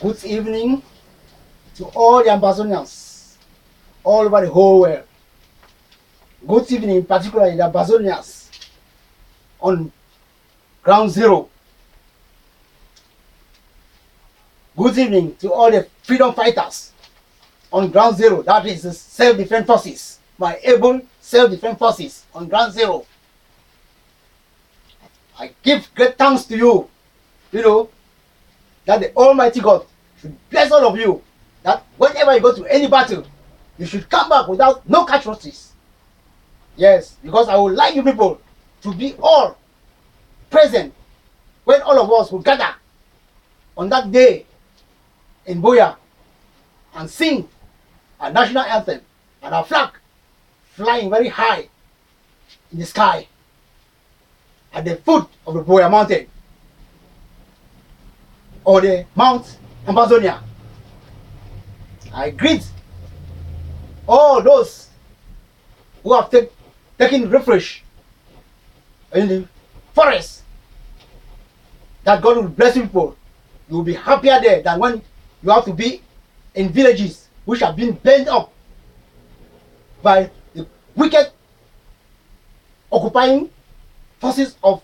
Good evening to all the Ambazonians all over the whole world. Good evening, particularly the Ambazonians on ground zero. Good evening to all the freedom fighters on ground zero. That is the self-defense forces, my able self-defense forces on ground zero. I give great thanks to you, that the Almighty God should bless all of you, that whenever you go to any battle, you should come back without no casualties. Yes, because I would like you people to be all present when all of us will gather on that day in Boya and sing our national anthem and our flag flying very high in the sky at the foot of the Boya mountain or the Mount Ambazonia. I greet all those who have taken refuge in the forest, that God will bless you people. You will be happier there than when you have to be in villages which have been burned up by the wicked occupying forces of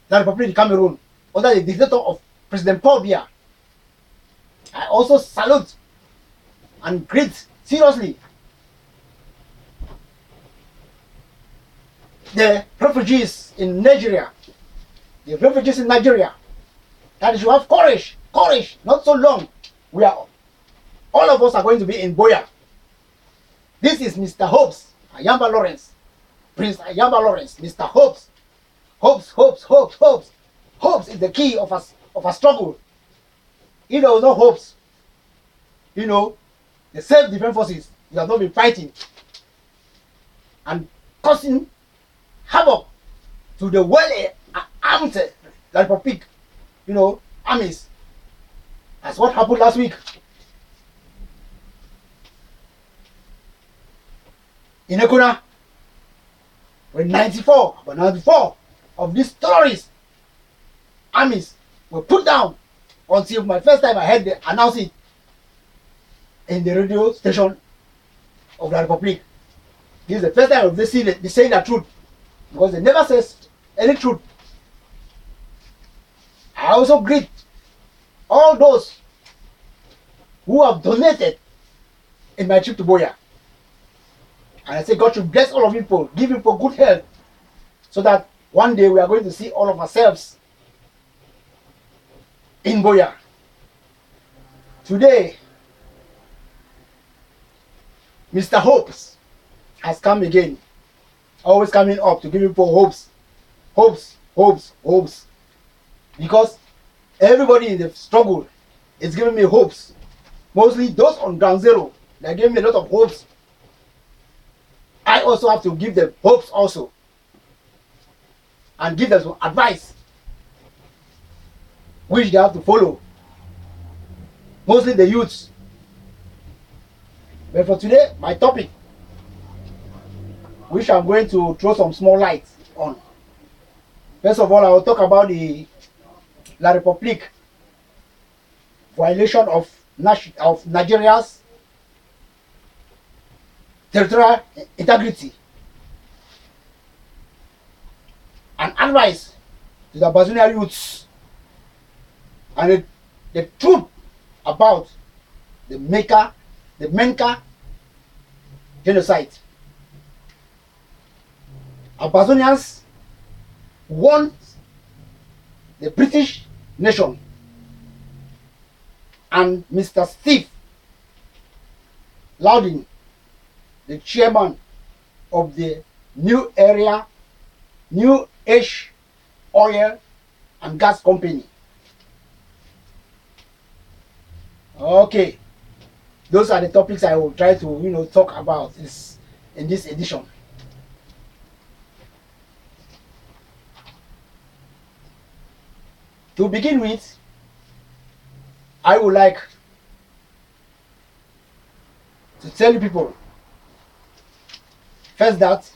the Republic of Cameroon under the dictator of President Paul Biya. I also salute and greet seriously the refugees in Nigeria. The refugees in Nigeria, that you have courage, not so long. All of us are going to be in Boya. This is Mr. Hopes, Ayamba Lawrence, Prince Ayamba Lawrence, Mr. Hopes. Hopes is the key of a struggle. If there was no hopes, the self-defense forces, you have not been fighting and causing havoc to the well-armed Republic, armies. That's what happened last week in Ekuna, when 94 of these terrorist armies were put down, until my first time I heard they announce it in the radio station of the Republic. This is the first time they saying the truth, because they never say any truth. I also greet all those who have donated in my trip to Boya. And I say God should bless all of you people, give you people good health, so that one day we are going to see all of ourselves in Boya. Today, Mr. Hopes has come again, always coming up to give people hopes. Because everybody in the struggle is giving me hopes. Mostly those on ground zero, they give me a lot of hopes. I also have to give them hopes also, and give them some advice which they have to follow. Mostly the youths. But for today, my topic, which I'm going to throw some small light on. First of all, I will talk about the La République violation of Nigeria's territorial integrity, and advice to the Ambazonian youths, and the truth about the Menka genocide. Ambazonians want the British nation and Mr. Steve Loudon, the chairman of the New Age Oil and Gas Company. Okay, those are the topics I will try to talk about in this edition. To begin with, I would like to tell you people first that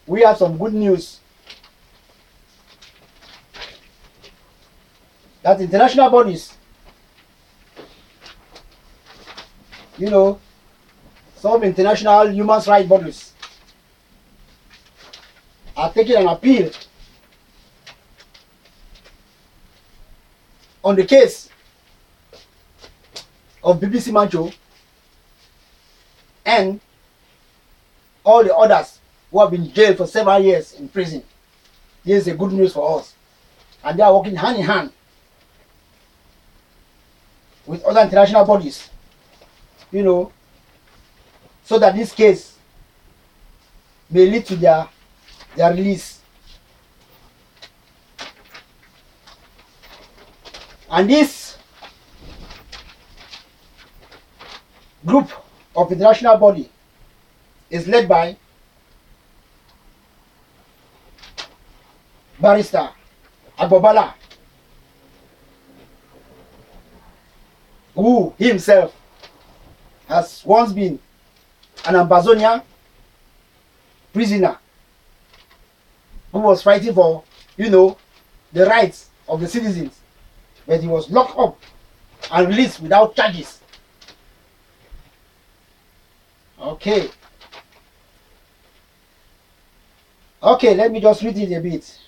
we have some good news that international bodies, you know, some international human rights bodies are taking an appeal on the case of BBC Mancho and all the others who have been jailed for several years in prison. This is a good news for us. And they are working hand in hand with other international bodies, you know, so that this case may lead to their release. And this group of international body is led by Barrister Agbobala, who himself has once been an Ambazonian prisoner who was fighting for, you know, the rights of the citizens, but he was locked up and released without charges. Okay, let me just read it a bit.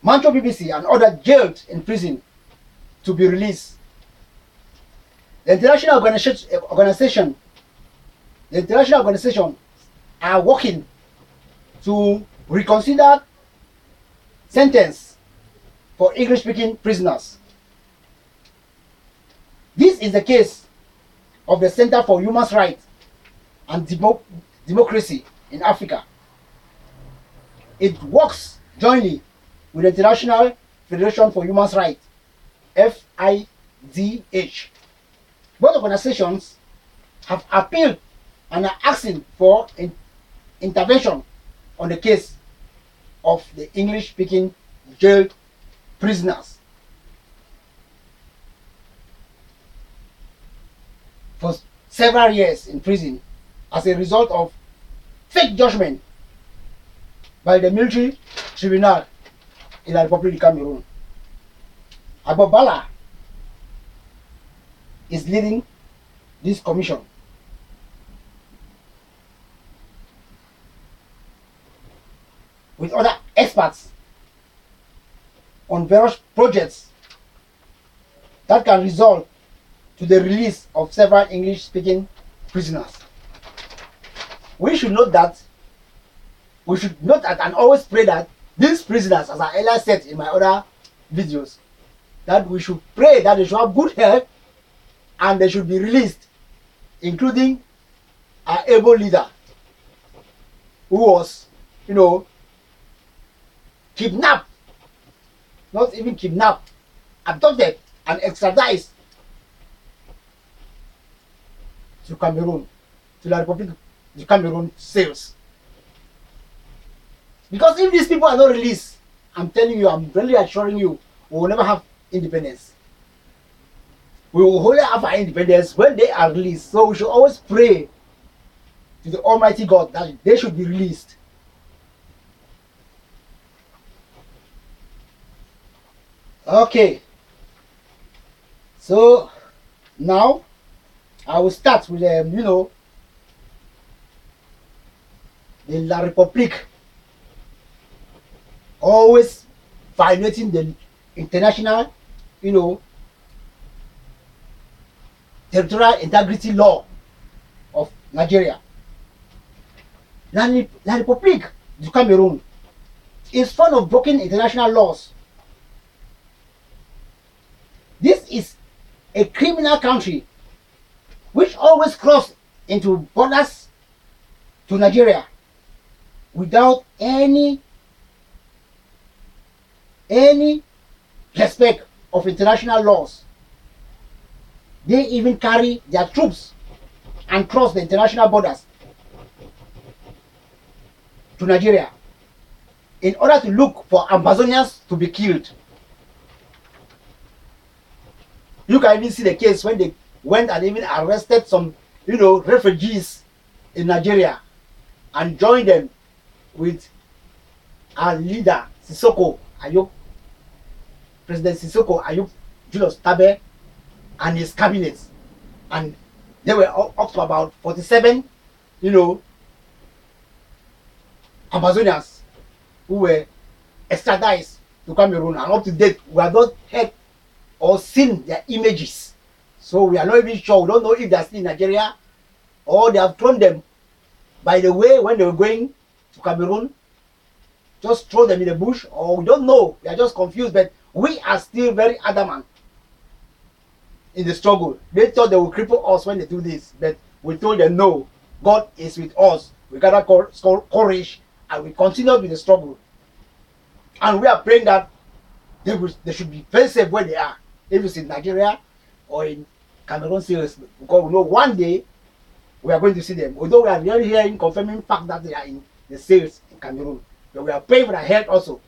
Mancho BBC and other jailed in prison to be released. The international organization are working to reconsider sentence for English-speaking prisoners. This is the case of the Center for Human Rights and Democracy in Africa. It works jointly with the International Federation for Human Rights, FIDH. Both organizations have appealed and are asking for intervention on the case of the English-speaking jailed prisoners for several years in prison as a result of fake judgment by the military tribunal in the Republic of Cameroon. Agbobala is leading this commission. With other experts on various projects that can result to the release of several English-speaking prisoners. We should note and always pray that these prisoners, as I earlier said in my other videos, that we should pray that they should have good health and they should be released, including our able leader who was, you know, kidnapped, not even kidnapped, abducted and extradited to Cameroon, to the Republic of Cameroon sales. Because if these people are not released, I'm telling you, I'm really assuring you, we will never have independence. We will only have our independence when they are released. So we should always pray to the Almighty God that they should be released. Okay, so now I will start with you know, the La Republique always violating the international, you know, territorial integrity law of Nigeria. La Republique du Cameroon is fond of breaking international laws. This is a criminal country which always cross into borders to Nigeria without any respect of international laws. They even carry their troops and cross the international borders to Nigeria in order to look for Ambazonians to be killed. You can even see the case when they went and even arrested some, you know, refugees in Nigeria and joined them with our leader Sissoko Ayuk, President Sissoko Ayuk, Julius Tabe, and his cabinet, and they were up to about 47, you know, Ambazonians who were extradited to Cameroon, and up to date we have not heard or seen their images. So we are not even sure. We don't know if they are still in Nigeria or they have thrown them by the way when they were going to Cameroon. Just throw them in the bush, or we don't know. We are just confused, but we are still very adamant in the struggle. They thought they would cripple us when they do this, but we told them no. God is with us. We gather courage and we continue with the struggle. And we are praying that they should be very safe where they are, if it's in Nigeria or in Cameroon, seriously, because we know one day we are going to see them. Although we are really hearing confirming fact that they are in the sales in Cameroon, but we are praying for their health also.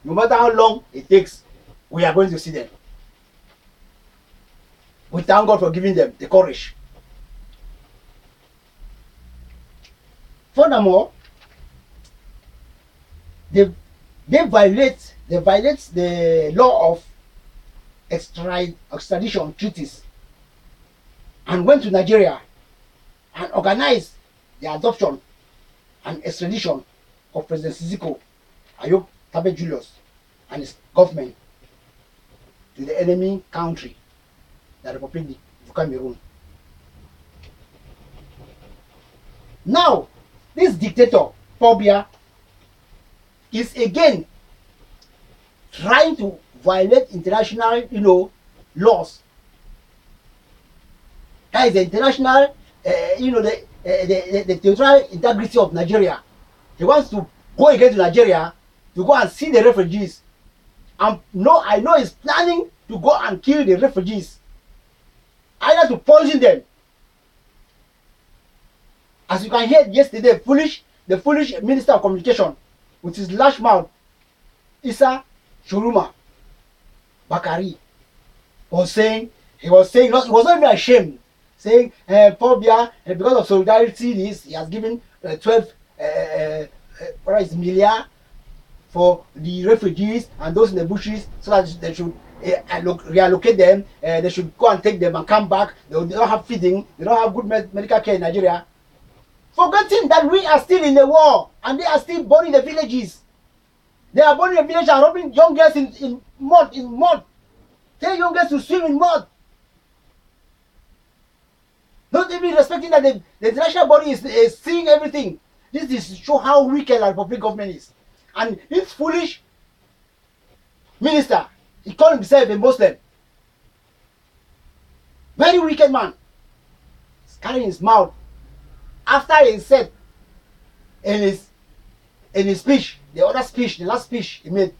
No matter how long it takes, we are going to see them. We thank God for giving them the courage. Furthermore, they violate the law of extradition treaties and went to Nigeria and organized the adoption and extradition of President Sissoko Ayuk Tabe Julius and his government to the enemy country, the Republic of Cameroon. Now, this dictator, Pobia, is again trying to violate international, laws. That is the international, the territorial integrity of Nigeria. He wants to go again to Nigeria to go and see the refugees. I know he's planning to go and kill the refugees, either to poison them. As you can hear yesterday, the foolish Minister of Communication, with his large mouth, Issa Shuruma Bakari, was saying, he was not even ashamed, saying, Pobia, because of solidarity, he has given 12 million for the refugees and those in the bushes, so that they should reallocate them. They should go and take them and come back. They don't have feeding, they don't have good medical care in Nigeria. Forgetting that we are still in the war and they are still burning the villages. They are burning the village and robbing young girls in mud. Tell young girls to swim in mud. Not even respecting that the international body is seeing everything. This is to show how wicked our public government is. And this foolish minister, he called himself a Muslim. Very wicked man. He's carrying his mouth. After he said in his speech, the last speech he made,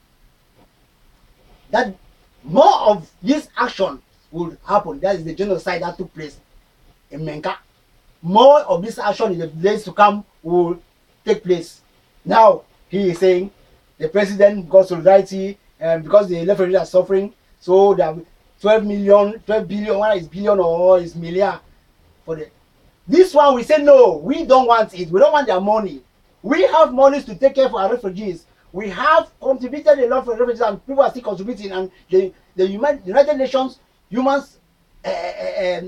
that more of this action would happen. That is the genocide that took place in Menka. More of this action in the days to come will take place. Now he is saying the president got solidarity and because the refugees are suffering, so they have 12 billion, whether it's billion or it's million for the. This one we say no, we don't want it. We don't want their money. We have monies to take care for our refugees. We have contributed a lot for refugees and people are still contributing, and the United Nations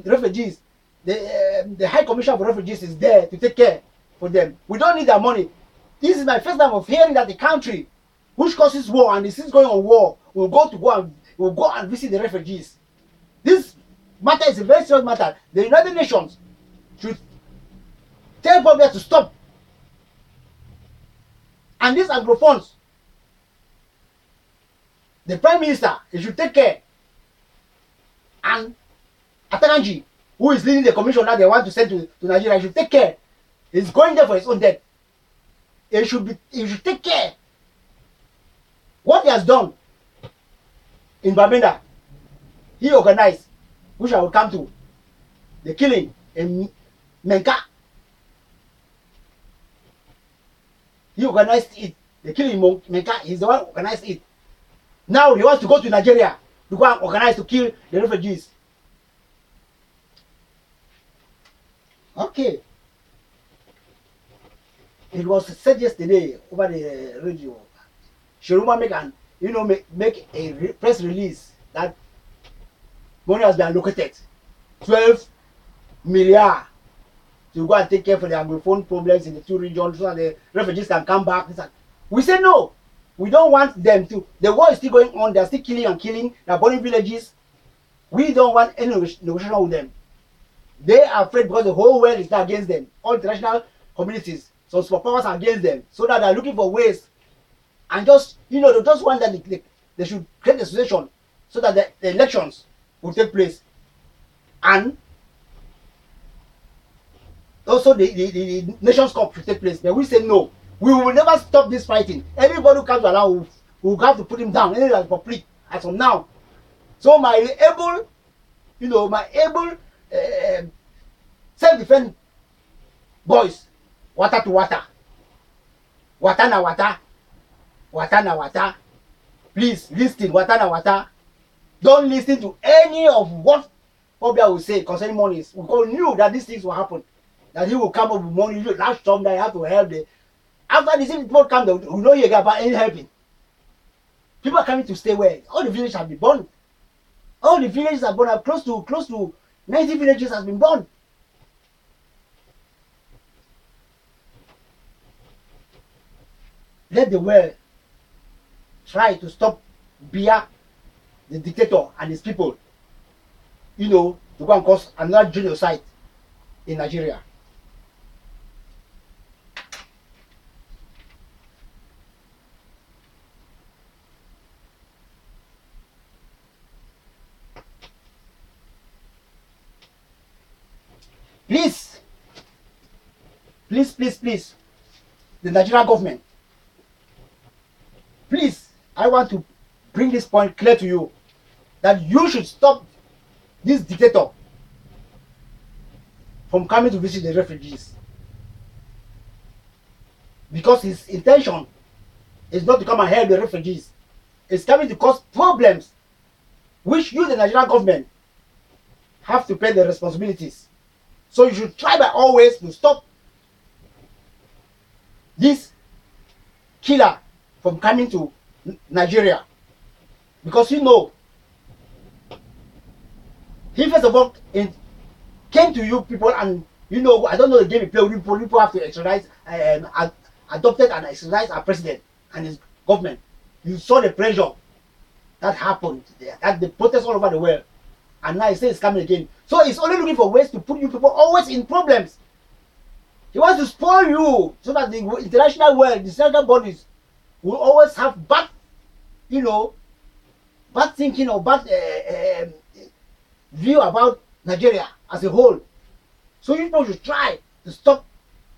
refugees, the High Commissioner for Refugees is there to take care for them. We don't need their money. This is my first time of hearing that the country which causes war and is still going on war will go and visit the refugees. This matter is a very serious matter. The United Nations should tell Pobia to stop. And these agro-funds, the Prime Minister, he should take care. And Atakanji, who is leading the commission that they want to send to Nigeria, he should take care. He's going there for his own death. He should take care. What he has done in Bamenda, he organized, which I will come to, the killing in Menka. He organized it. The killing in Menka, he's the one who organized it. Now he wants to go to Nigeria to go and organize to kill the refugees. Okay. It was said yesterday over the radio. Shiruma make an make a press release that money has been allocated, 12 million to go and take care for the Anglophone problems in the two regions so that the refugees can come back. We say no. We don't want them to. The war is still going on. They are still killing and killing. They are burning villages. We don't want any negotiation with them. They are afraid because the whole world is now against them. All international communities, some superpowers are against them. So that they are looking for ways and just, they just want that they should create a situation so that the elections will take place. And also the Nations Cup should take place. But we say no. We will never stop this fighting. Everybody who comes around will have to put him down. Any republic as of now. So my able self-defense boys, water to water. Water na water. Water na water. Please listen, water na water. Don't listen to any of what Obia will say concerning monies. We knew that these things will happen. That he will come up with money, last time that you have to help them. After this, if people come, they will not hear about any helping. People are coming to stay where? All the villages have been burned. All the villages are burned. Close to 90 villages has been burned. Let the world try to stop Biya, the dictator, and his people, to go and cause another genocide in Nigeria. Please, the Nigerian government, please, I want to bring this point clear to you, that you should stop this dictator from coming to visit the refugees. Because his intention is not to come and help the refugees. It's coming to cause problems, which you, the Nigerian government, have to pay the responsibilities. So you should try by all ways to stop this killer from coming to Nigeria. Because he first of all came to you people, and I don't know the game he played. People have to extradite, adopted and extradite our president and his government. You saw the pressure that happened, that the protests all over the world, and now he says it's coming again. So he's only looking for ways to put you people always in problems. He wants to spoil you so that the international world, the international bodies, will always have bad thinking or bad view about Nigeria as a whole. So you people should try to stop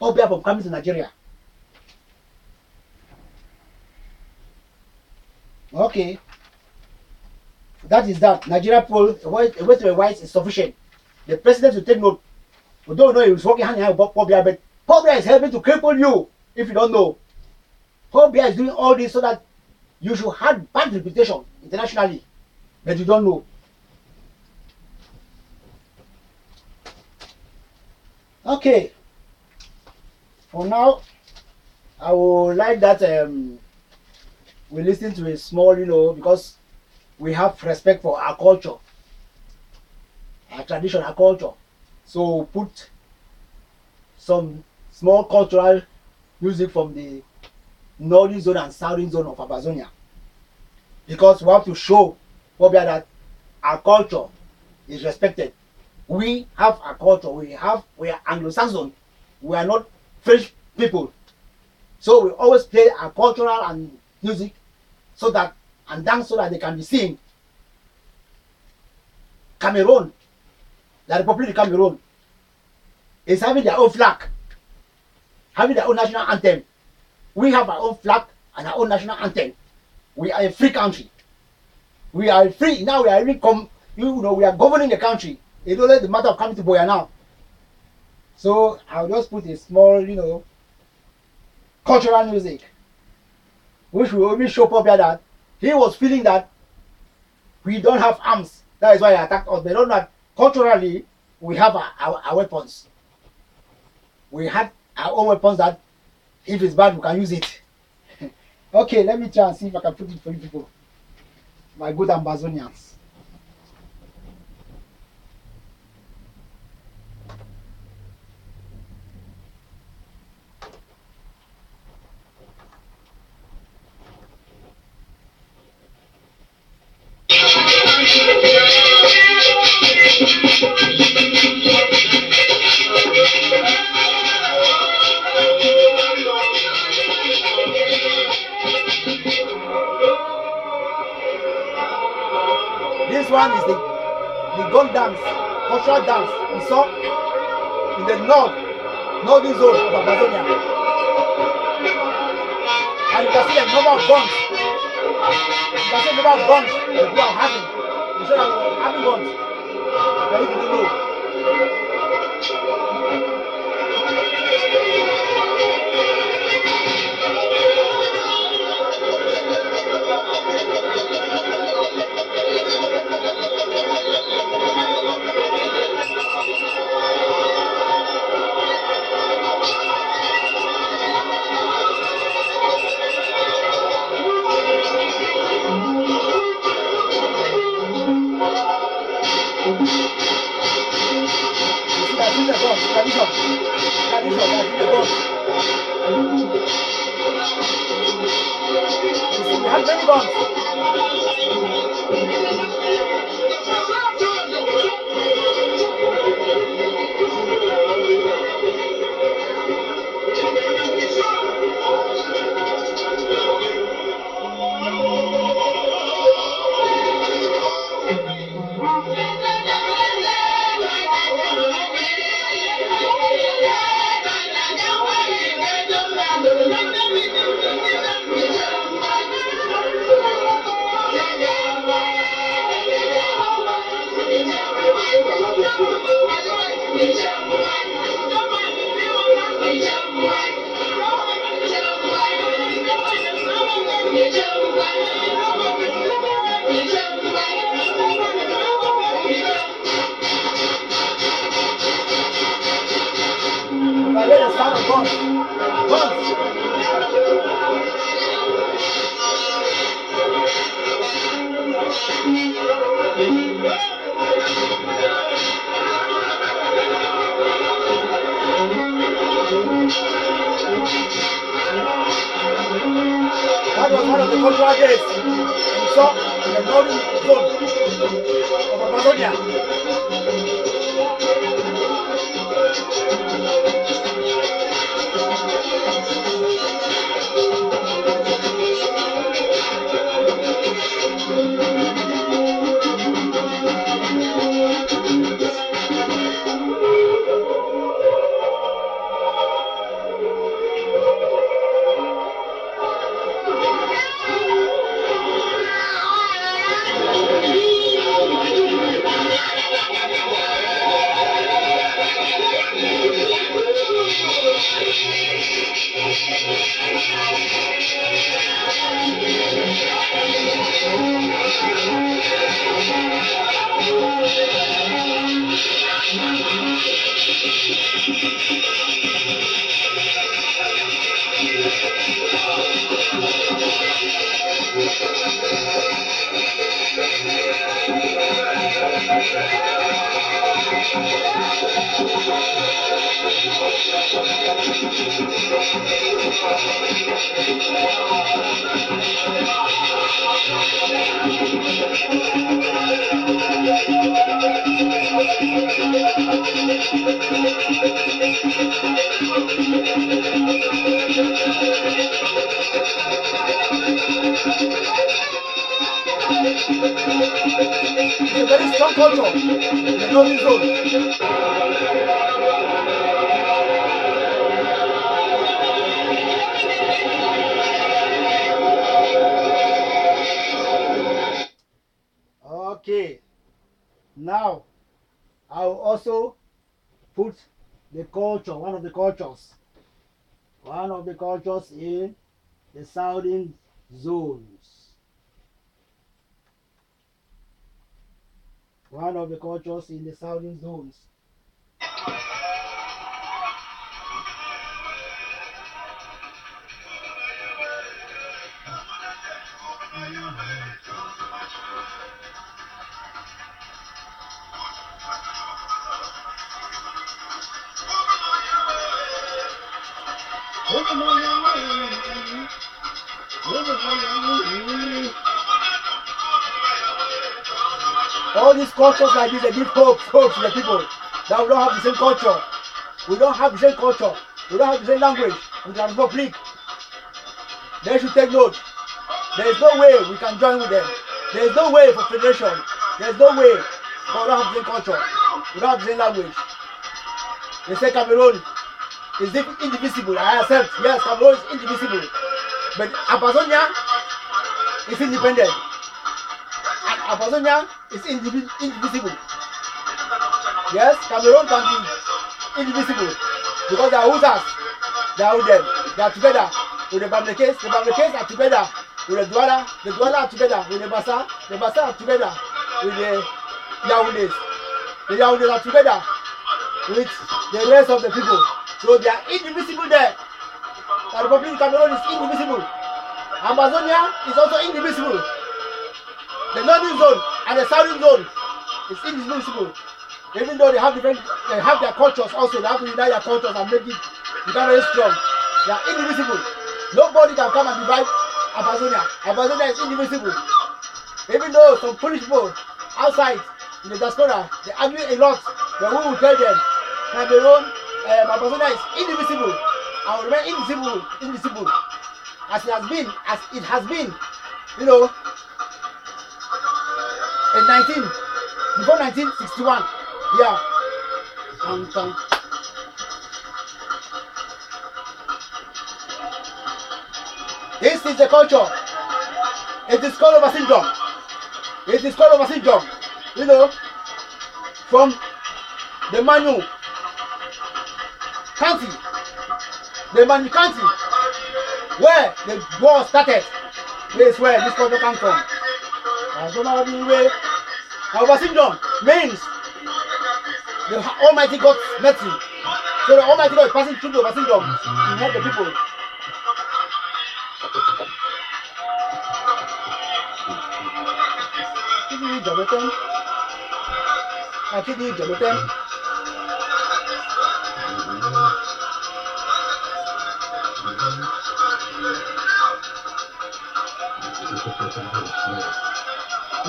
Obia from coming to Nigeria. Okay. That is that. Nigeria poll, a way to a white is sufficient. The president will take note. We don't know he was working hand in hand with Obia, but Obia is helping to cripple you if you don't know. Obia is doing all this so that you should have bad reputation internationally, but you don't know. Okay. For now, I would like that we listen to a small, because we have respect for our culture, our tradition, our culture. So put some small cultural music from the northern zone and southern zone of Ambazonia, because we have to show Obia that our culture is respected. We have a culture. We are Anglo-Saxon. We are not French people. So we always play our cultural and music and dance so that they can be seen. Cameroon, the Republic of Cameroon, is having their own flag, having their own national anthem. We have our own flag and our own national anthem. We are a free country. We are free. Now we are really we are governing the country. It don't let the matter of coming to Boya now. So I'll just put a small, cultural music, which will only show Obia that he was feeling that we don't have arms. That is why he attacked us. They don't know that culturally we have our weapons. We had our own weapons that if it's bad we can use it. Okay, let me try and see if I can put it for you people. My good Ambazonians. This one is the gun dance, cultural dance we saw in the northern zone of Amazonia. And you can see the number of guns. You can see the number of guns that we are having. We show that we are having guns. But if you don't know, you see that this is the guns, tradition. Tradition, that is the guns. You see, we have many guns. You can hear the sound of guns. Guns. That was one of the cultural days we saw in the northern zone of Amazonia. It's a very strong culture in the northern zone. Okay, now I'll also put the culture, one of the cultures in the southern zones. One of the cultures in the southern zones. All these cultures like this, they give hope to the people that we don't have the same culture. We don't have the same culture. We don't have the same language with the Republic. They should take note. There is no way we can join with them. There is no way for federation. There is no way. But we don't have the same culture. We don't have the same language. They say Cameroon is indivisible. I accept. Yes, Cameroon is indivisible. But Ambazonia is independent. And Ambazonia is indivisible. Yes, Cameroon can be indivisible because they are Housas. They are with them. They are together with the Bamlekes. The Bamlekes are together with the Douala. The Douala are together with the Bassa. The Bassa are together with the Yaoundés. The Yaoundés are together with the rest of the people. So they are indivisible there. The Republic of Cameroon is indivisible. Ambazonia is also indivisible. The northern zone and the southern zone is indivisible. Even though they have their cultures also, they have to unite their cultures and make it become very strong. They are indivisible. Nobody can come and divide Ambazonia. Ambazonia is indivisible. Even though some foolish people outside in the diaspora, they argue a lot, but who will tell them Cameroon, Ambazonia is indivisible and will remain indivisible as it has been, you know, in before 1961. Yeah. This is the culture. It is called over syndrome. It is called over syndrome. You know, from the Manu County, where the war started. This is where this culture comes from. Over syndrome means the Almighty God's mercy. So the Almighty God is passing through the over syndrome to help the people.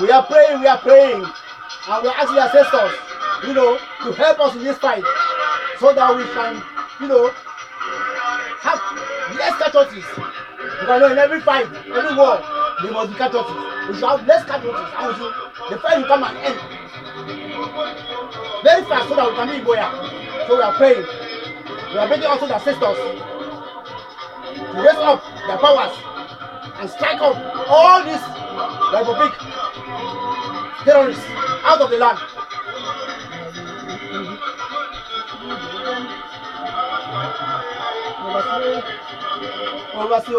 We are praying, and we are asking the ancestors, you know, to help us in this fight, so that we can, you know, have less casualties. Because in every fight, every war, there must be casualties. We should have less casualties, and the fight will come and end very fast, so that we can be in Boya. So we are praying. We are begging also the ancestors to raise up their powers and strike up all these Republic terrorists out of the land. Oversee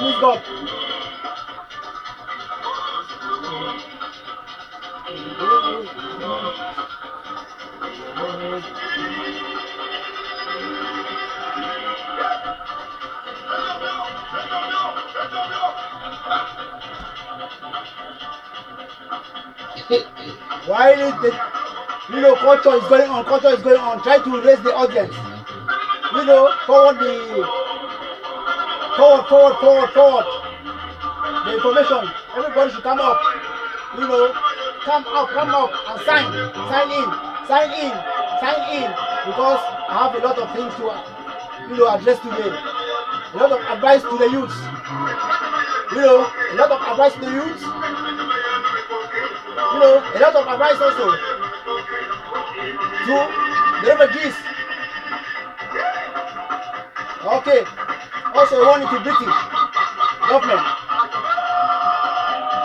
means God. While the culture is going on, try to raise the audience. You know, forward the information. Everybody should come up. You know, come up and sign in, because I have a lot of things to address today. A lot of advice to the youths. You know, a lot of advice to the youths. You know, a lot of advice also to the refugees. Okay. Also a warning to British government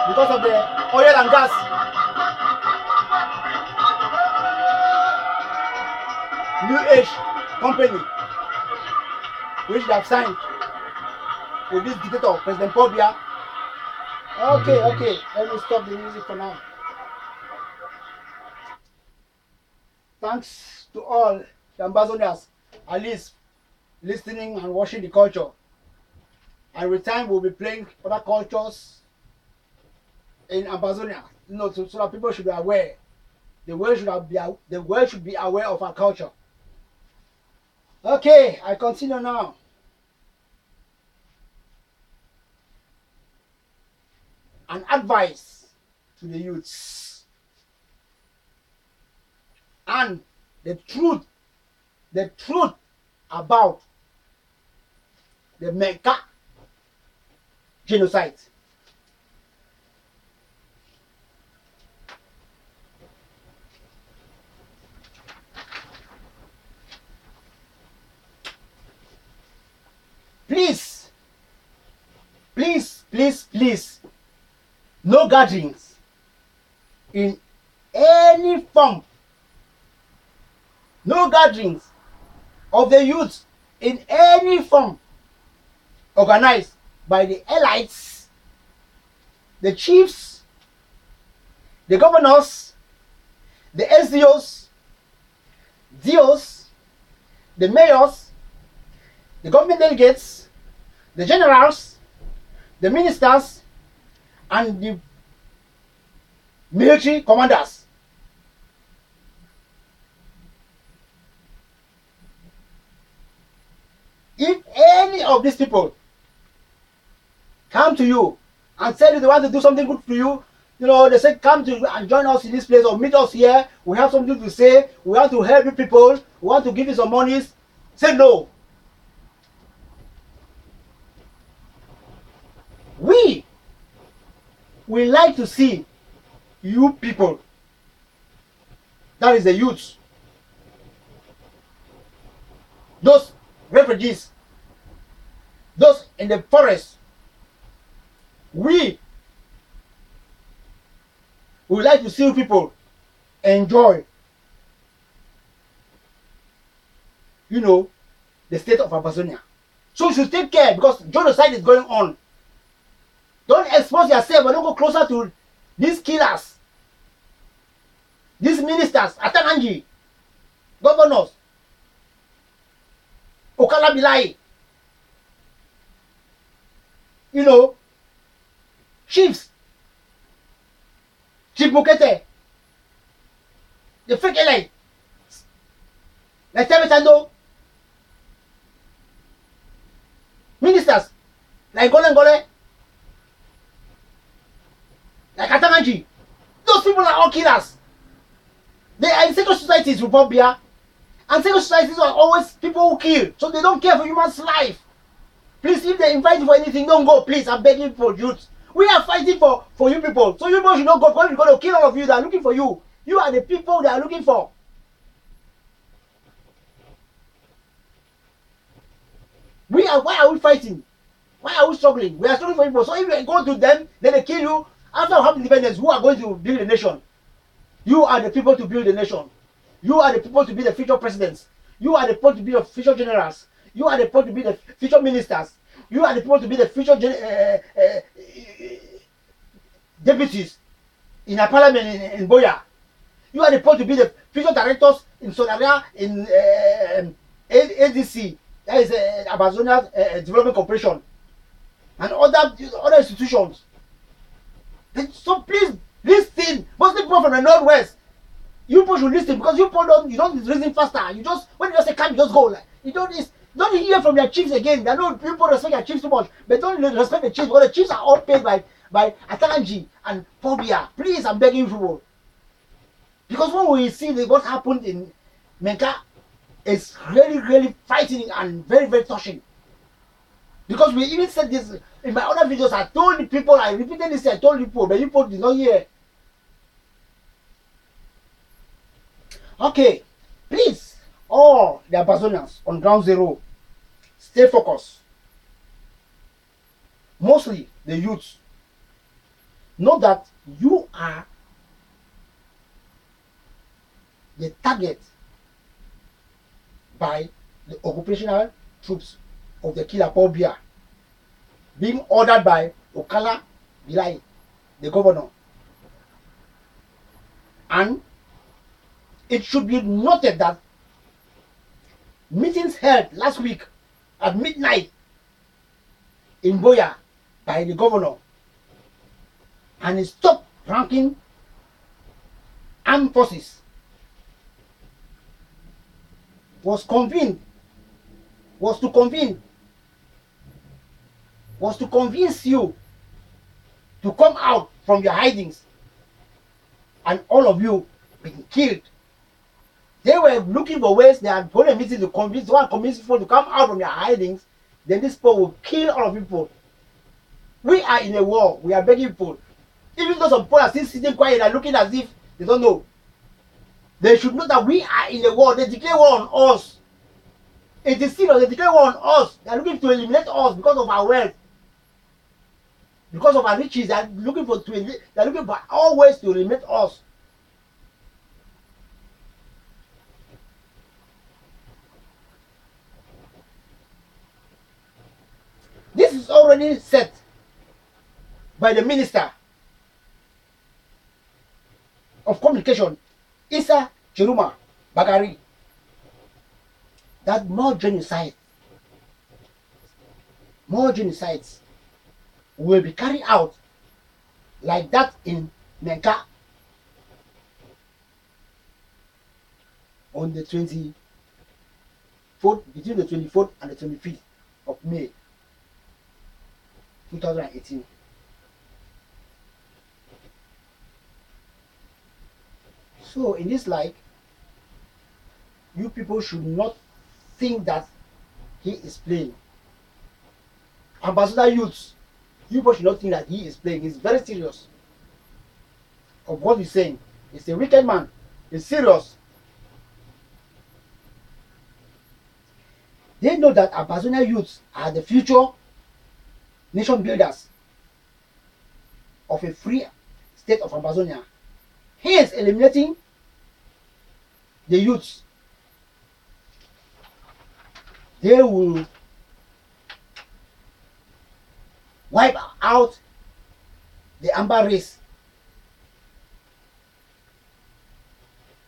because of the oil and gas new age company which they have signed with this dictator, President Paul Biya. Okay. Let me stop the music for now. Thanks to all the Ambazonians, at least listening and watching the culture. And with time, we'll be playing other cultures in Ambazonia. You know, so that people should be aware. The world should be aware of our culture. Okay, I continue now. and advice to the youths. And the truth about the Menka genocide. Please, please, no gatherings in any form. No gatherings of the youth in any form organized by the elites, the chiefs, the governors, the SDOs, DOs, the mayors, the government delegates, the generals, the ministers, and the military commanders. If any of these people come to you and say they want to do something good for you, you know, they say come to and join us in this place or meet us here, we have something to say, we want to help you people, we want to give you some monies, say no. We like to see you people, that is the youths, those refugees, those in the forest, we like to see you people enjoy, you know, the state of Ambazonia. So you should take care because genocide is going on. Don't expose yourself, but don't go closer to these killers, these ministers, Atakanji, governors, Okala Bilai, you know, chiefs, Chief Mukete, the fake LA, like Temetando, ministers, like Golengole, like Atakanji. Those people are all killers. They are in secret societies, Republia. And secret societies are always people who kill. So they don't care for human's life. Please, if they invite you for anything, don't go. Please, I'm begging for youth. We are fighting for you people. So you people should not go because we're going to kill all of you that are looking for you. You are the people they are looking for. Why are we fighting? Why are we struggling? We are struggling for people. So if you go to them, then they kill you. After we have independence, who are going to build the nation? You are the people to build the nation. You are the people to be the future presidents. You are the people to be the future generals. You are the people to be the future ministers. You are the people to be the future deputies in a parliament in Boya. You are the people to be the future directors in Sonaria, in ADC, that is Ambazonians Development Corporation, and other institutions. So please listen. Mostly people from the northwest. You people should listen because you people don't reason faster. You just when you just say come, you just go. Like you don't hear from your chiefs again. They know people respect your chiefs too much, but don't respect the chiefs because the chiefs are all paid by Atakanji and Phobia. Please, I'm begging you. Because when we see what happened in Menka, it's really, really frightening and very, very touching. Because we even said this in my other videos. I told the people, I repeated this, I told people, but you people did not hear. Okay, please, all the Ambazonians on ground zero, stay focused. Mostly the youths. Know that you are the target by the occupational troops of the killer Paul Biya, being ordered by Okala Bilai, the governor. And it should be noted that meetings held last week at midnight in Boya by the governor and his top ranking armed forces was to convince you to come out from your hidings, and all of you been killed. They were looking for ways. They had holding a meeting to convince people to come out from their hidings. Then this people will kill all of people. We are in a war. We are begging people. Even though some people are still sitting quiet and looking as if they don't know, they should know that we are in a war. They declare war on us. It is serious. They declare war on us. They are looking to eliminate us because of our wealth, because of our riches. They are looking for all ways to eliminate us. This is already set by the Minister of Communication, Issa Chiruma Bagari, that more genocides will be carried out like that in Menka on the 24th, between the 24th and the 25th of May 2018. So in this light, you people should not think that he is playing. Ambassador youths, you people should not think that he is playing. He's very serious of what he's saying. He's a wicked man. He's serious. They know that Ambazonian youths are the future nation builders of a free state of Ambazonia. He is eliminating the youths. They will wipe out the Amba race.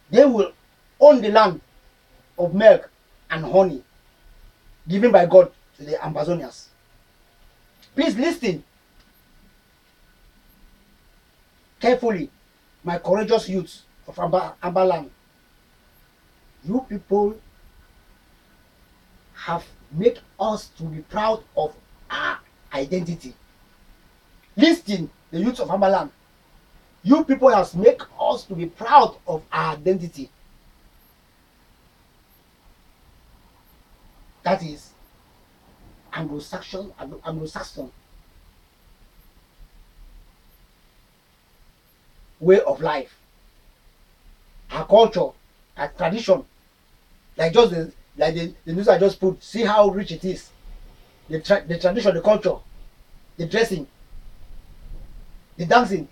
They will own the land of milk and honey given by God to the Ambazonians. Please listen carefully, my courageous youths of Amba land. You people have made us to be proud of our identity. Listen, the youths of Amba land. You people have made us to be proud of our identity. That is Anglo-Saxon way of life, our culture, our tradition. Like the news I just put. See how rich it is. The tradition, the culture, the dressing, the dancing.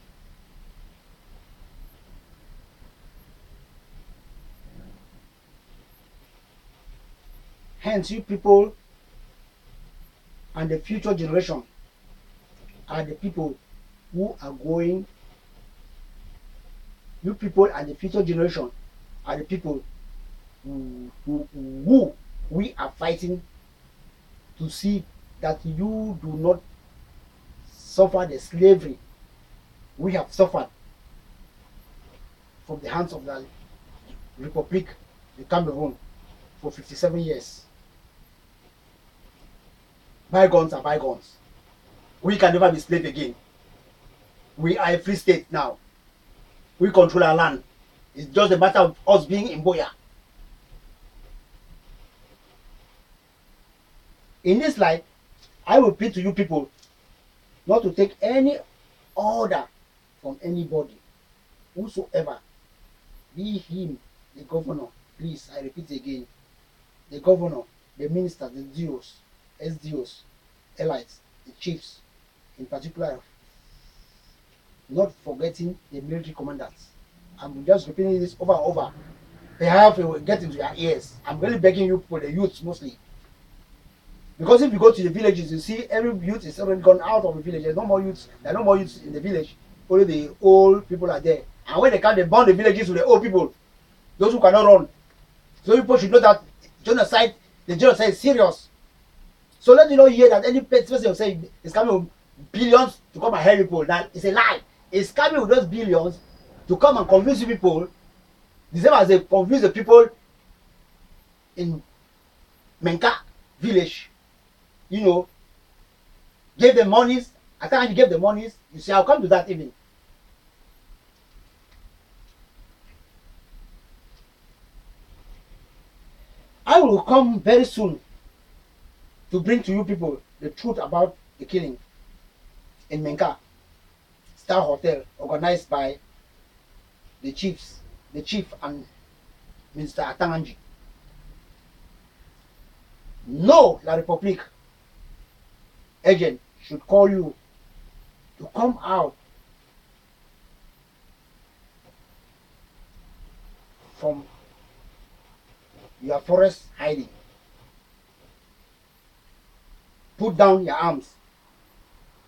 Hence, you people and the future generation are the people who are going. You people and the future generation are the people who we are fighting to see that you do not suffer the slavery we have suffered from the hands of the Republic, the Cameroon, for 57 years. Bygones are bygones. We can never be slave again. We are a free state now. We control our land. It's just a matter of us being in Boya. In this light, I will plead to you people not to take any order from anybody, whosoever, be him, the governor, please, I repeat again, the governor, the minister, the DOs, SDOs, elites, the chiefs, in particular, not forgetting the military commandants. I'm just repeating this over and over. Perhaps it will get into your ears. I'm really begging you for the youths mostly. Because if you go to the villages, you see every youth is already gone out of the village. There's no more youths. There are no more youths in the village. Only the old people are there. And when they come, they burn the villages with the old people. Those who cannot run. So people should know that the genocide is serious. So let you know here that any person will say it's coming with billions to come and help people. That is a lie. It's coming with those billions to come and convince you people, the same as they convince the people in Menka village, you know, gave them monies At the time you gave the monies, you say, I'll come to that even. I will come very soon to bring to you people the truth about the killing in Menka Star Hotel, organized by the chiefs, the chief and Mr. Atanganji. No, La Republique agent should call you to come out from your forest hiding. Put down your arms.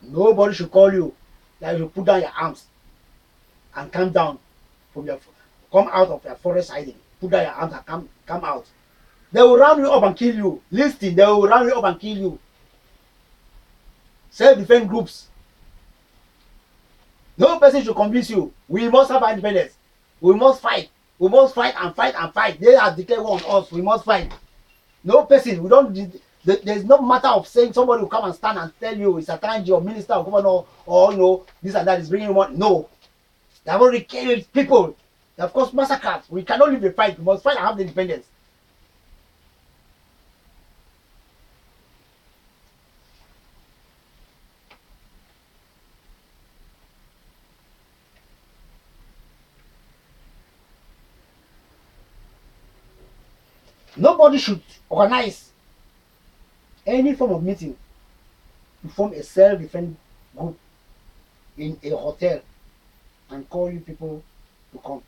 Nobody should call you that you should put down your arms and come down from your come out of your forest hiding. Put down your arms and come out. They will round you up and kill you. Listen, they will round you up and kill you. Self-defense groups. No person should convince you. We must have our independence. We must fight. We must fight and fight and fight. They have declared war on us. We must fight. No person. We don't. There's no matter of saying somebody will come and stand and tell you it's a kanji or minister or governor or you know this and that is bringing money. No. They have already killed people. They have caused massacres. We cannot leave the fight. We must fight and have the independence. Nobody should organize any form of meeting to form a self-defense group in a hotel and call you people to come.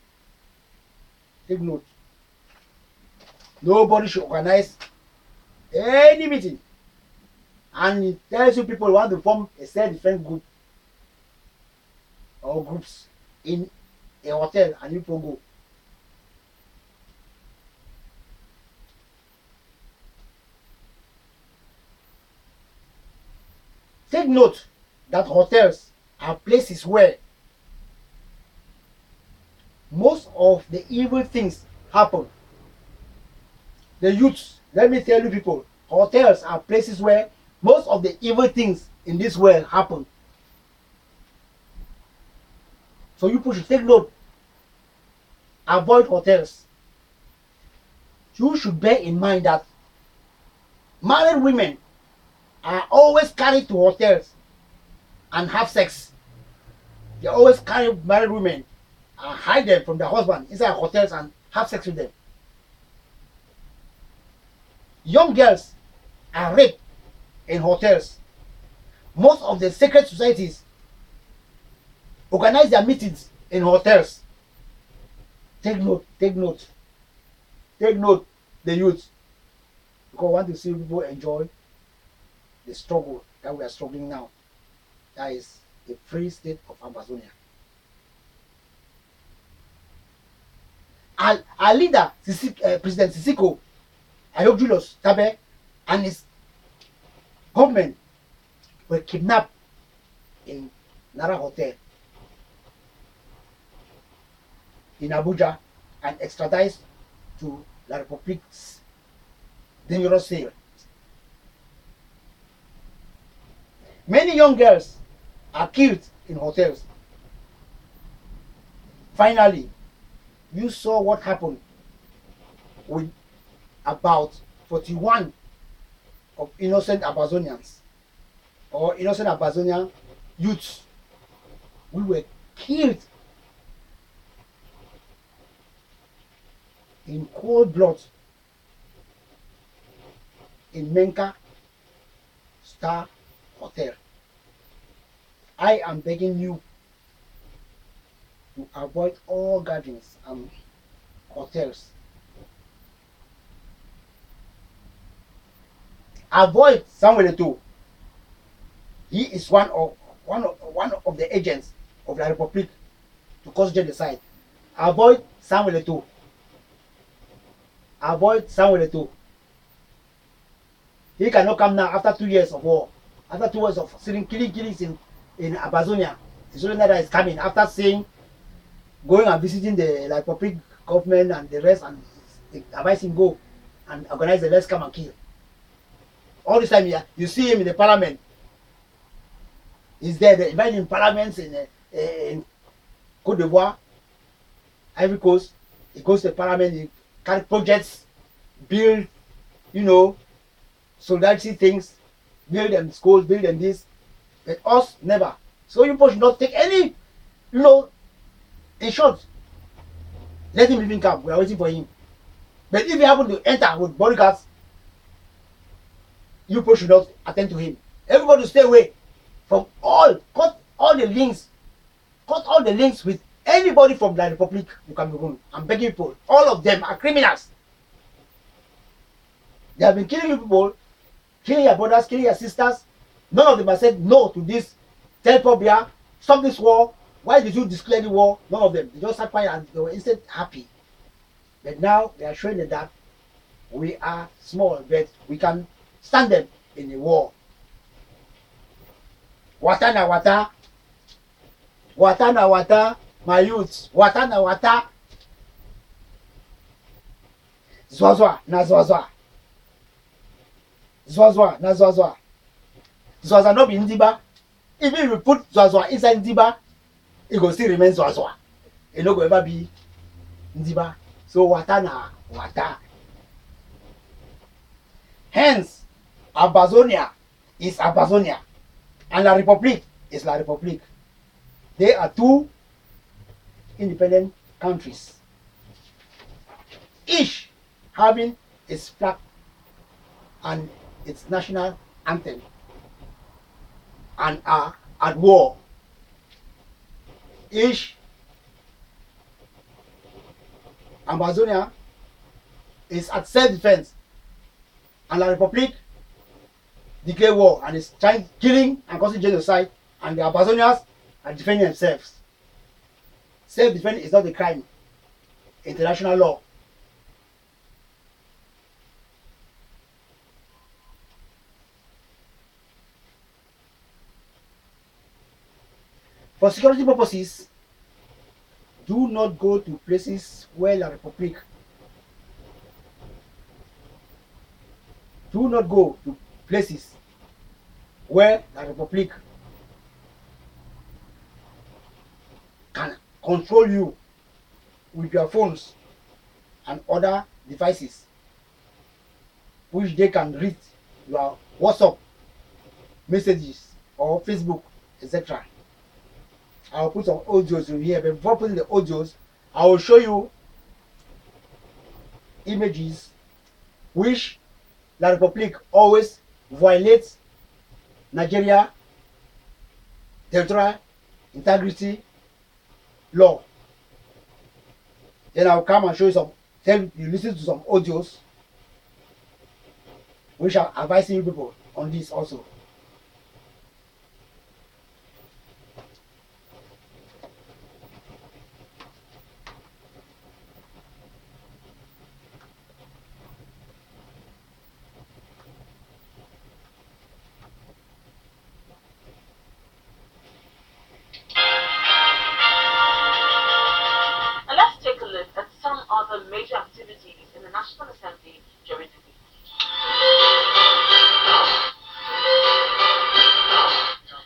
Take note. Nobody should organize any meeting and it tells you people want to form a self-defense group or groups in a hotel and you people go. Take note that hotels are places where most of the evil things happen. The youths, let me tell you people, hotels are places where most of the evil things in this world happen. So you people should take note. Avoid hotels. You should bear in mind that married women are always carried to hotels and have sex. They always carry married women and hide them from their husband inside hotels and have sex with them. Young girls are raped in hotels. Most of the secret societies organize their meetings in hotels. Take note, take note, take note, the youth, because I want to see people enjoy the struggle that we are struggling now. That is the free state of Ambazonia. Our leader, President Sisiko, Julius Tabe, and his government were kidnapped in Nara Hotel in Abuja and extradited to La Republique's dangerous cell. Many young girls are killed in hotels. Finally, you saw what happened with about 41 of innocent Ambazonians or innocent Ambazonian youths. We were killed in cold blood in Menka Star Hotel. I am begging you to avoid all gatherings and hotels. Avoid Samuel Eto'o. He is one of the agents of La Republique to cause genocide. Avoid Samuel Eto'o. Avoid Samuel Eto'o. He cannot come now after 2 years of war. After 2 years of killings in Amazonia. It's only that is coming after seeing, going and visiting the La Republique government and the rest and advising go and organize the let's come and kill. All this time here, you see him in the parliament He's there. They invite him in parliaments in Cote d'Ivoire, Ivory Coast. He goes to the parliament. He carry projects, build, you know, solidarity things, build them schools, build them this. But us never. So you should not take any, you know, in short, let him even come. We are waiting for him. But if he happen to enter with bodyguards, you should not attend to him. Everybody stay away from cut all the links with anybody from the Republic of Cameroon. I'm begging people, all of them are criminals. They have been killing people, killing your brothers, killing your sisters. None of them have said no to this xenophobia. Stop this war. Why did you declare the war? None of them. They just sat quiet and they were instead happy. But now they are showing that we are small, but we can stand them in a war. Wata na wata. Wata na wata. My youth. Wata na wata. Zwazwa na zwazwa. Zwazwa na zwazwa. Zwazwa no be Ndiba. Even if you put Zwazwa inside Ndiba, it will still remain Zwazwa. It no go ever be Ndiba. So wata na wata. Hence, Ambazonia is Ambazonia, and La Republique is La Republique. They are two independent countries, each having its flag and its national anthem, and are at war. Each Amazonia is at self-defense, and La Republique declare war and is trying killing and causing genocide, and the Ambazonians are defending themselves. Self-defense is not a crime. International law. For security purposes, do not go to places where La Republique. Do not go to places where La Republique can control you with your phones and other devices, which they can read your WhatsApp messages or Facebook, etc. I'll put some audios in here, but before putting the audios, I will show you images which La Republique always violates Nigeria territorial integrity law. Then I'll come and show you some, tell you listen to some audios which are advising you people on this also. Other major activities in the National Assembly during the week.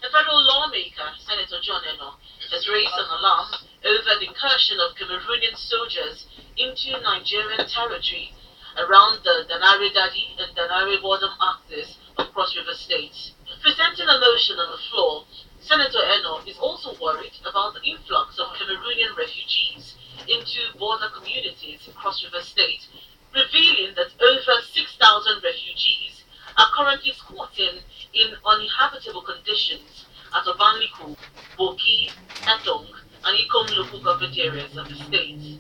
The federal lawmaker, Senator John Eno, has raised an alarm over the incursion of Cameroonian soldiers into Nigerian territory around the Danare Dadi and Danare Bordom axis of Cross River State. Presenting a motion on the floor, Senator Eno is also worried about the influx of Cameroonian refugees into border communities in Cross River State, revealing that over 6,000 refugees are currently squatting in uninhabitable conditions at Obanliku, Boki, Etong, and Ikom local government areas of the state.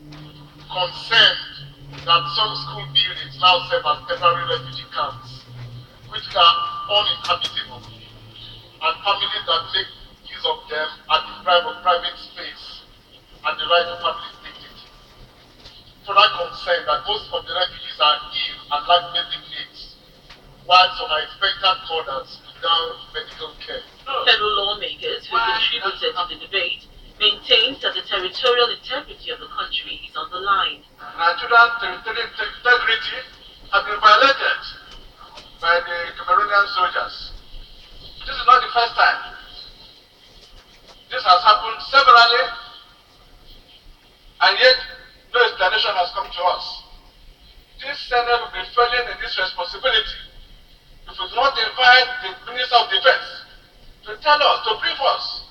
Concerned that some school buildings now serve as temporary refugee camps, which are uninhabitable, and families that make use of them are deprived of private space and the right to family dignity. Further concerned that most of the refugees are ill and lack basic needs, while some are expected quarters without medical care. Federal lawmakers who contributed to the debate maintained that the territorial integrity of the country is on the line. Nigerian territorial integrity has been violated by the Cameroonian soldiers. This is not the first time sharing in this responsibility, if we do not invite the Minister of Defense to tell us, to brief us,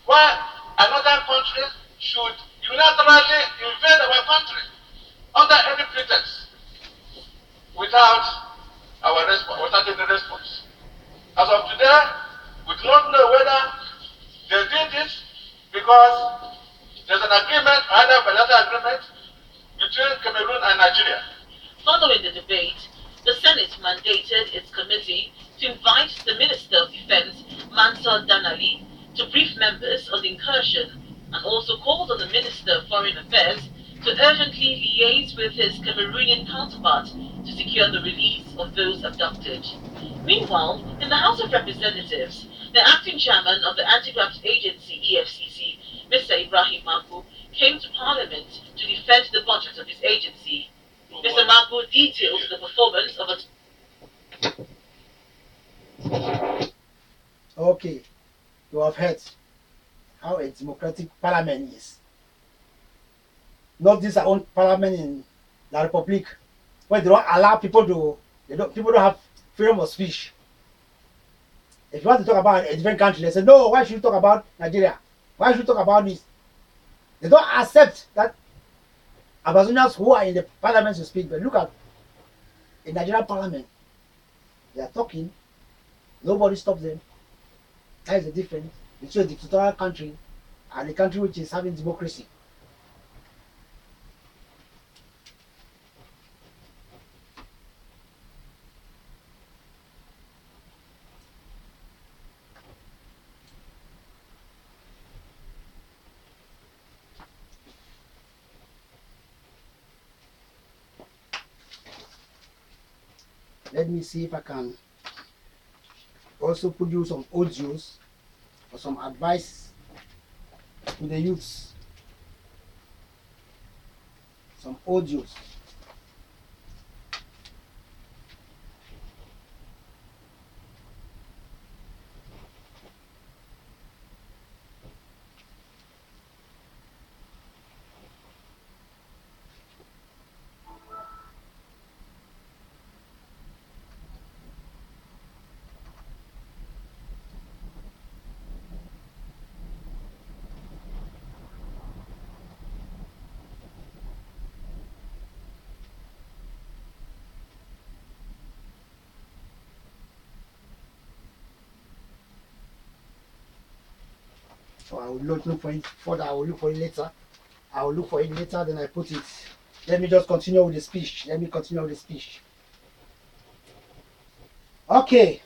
why another country should unilaterally invade our country under any pretext without our response, without any response. As of today, we do not know whether they did this because there's an agreement, either bilateral agreement, between Cameroon and Nigeria. Following the debate, the Senate mandated its committee to invite the Minister of Defense, Mansour Danali, to brief members on the incursion and also called on the Minister of Foreign Affairs to urgently liaise with his Cameroonian counterpart to secure the release of those abducted. Meanwhile, in the House of Representatives, the acting chairman of the anti-graft agency EFCC, Mr. Ibrahim Magu, came to Parliament to defend the budget of his agency. Mr. Magu detailed the performance of a... Okay, you have heard how a democratic parliament is. Not this our own parliament in La Republic, where they don't allow people to, people don't have freedom of speech. If you want to talk about a different country, they say, no, why should you talk about Nigeria? Why should you talk about this? They don't accept that Ambazonians who are in the parliament to speak. But look at the Nigerian parliament. They are talking. Nobody stops them. That is the difference between a dictatorial country and a country which is having democracy. Let me see if I can also put you some audios or some advice to the youths. Some audios. So I will not look for it further. I will look for it later. I will look for it later, then I put it. Let me just continue with the speech. Let me continue with the speech. Okay.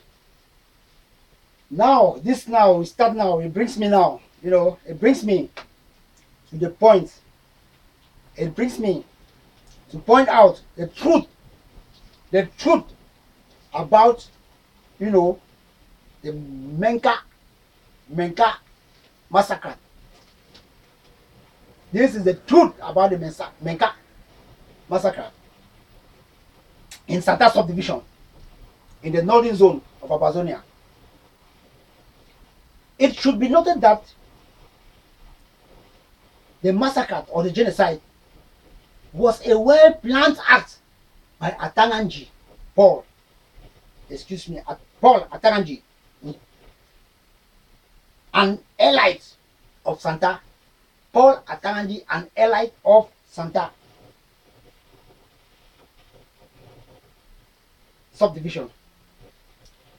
Now, we start now. It brings me now. It brings me to the point. It brings me to point out the truth about, the Menka massacre. This is the truth about the Menka massacre in Santa subdivision in the northern zone of Ambazonia. It should be noted that the massacre or the genocide was a well-planned act by Atanganji Paul. Paul Atanganji, an elite of Santa. Paul Atanganji, an elite of Santa subdivision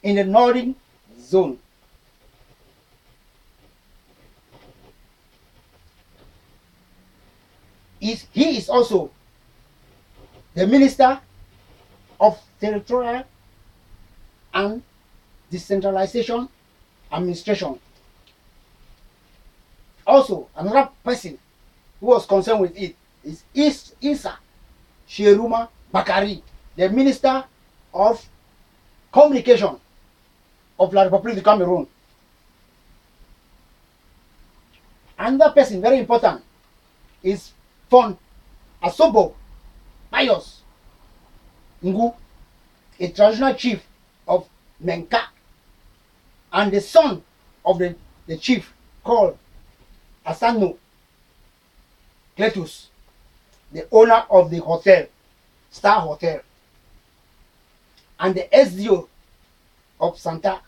in the northern zone. He is also the Minister of Territorial and Decentralization Administration. Also, another person who was concerned with it is Isa Sheruma Bakari, the Minister of Communication of La Republic of Cameroon. Another person very important is Fon Asobo Pius Ngu, a traditional chief of Menka, and the son of the chief called Asano Cletus, the owner of the hotel, Star Hotel. and the SDO of Santa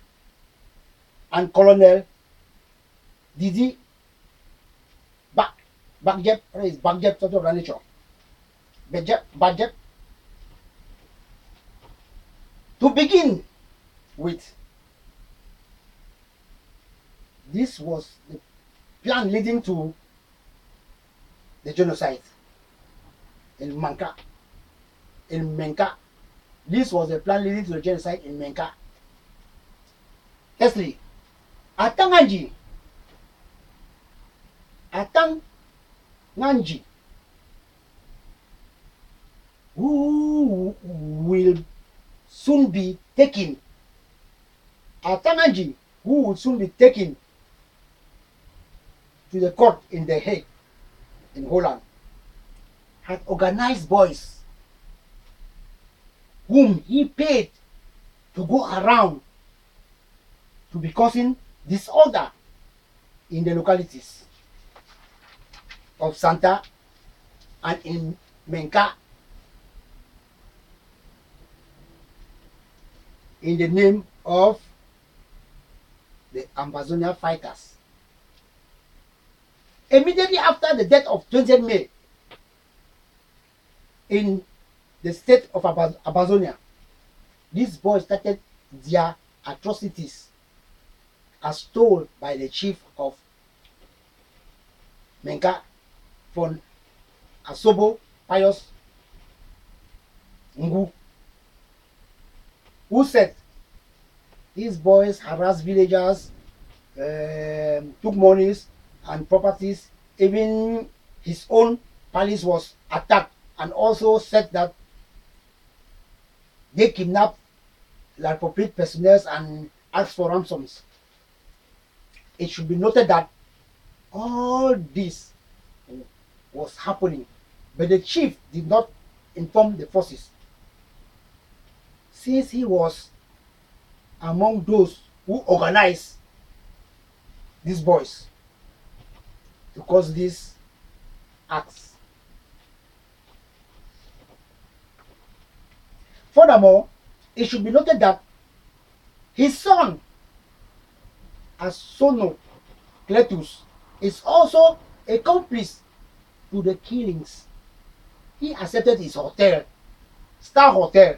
and Colonel Didi Bagjep, what is Bagjep sort of nature? Bagjep. To begin with, this was the plan leading to the genocide in Menka. In Menka, this was the plan leading to the genocide in Menka. Firstly, Atanganji, who will soon be taken, Atanganji, who will soon be taken to the court in The Hague, in Holland, had organized boys whom he paid to go around to be causing disorder in the localities of Santa and in Menka in the name of the Ambazonian fighters. Immediately after the death of 20th May in the state of Ambazonia, these boys started their atrocities as told by the chief of Menka, von Asobo Pius Ngu, who said these boys harassed villagers, took monies and properties. Even his own palace was attacked, and also said that they kidnapped La Republic personnel and asked for ransoms. It should be noted that all this was happening, but the chief did not inform the forces, since he was among those who organized these boys to cause these acts. Furthermore, it should be noted that his son, Asono Cletus, is also accomplice to the killings. He accepted his hotel, Star Hotel,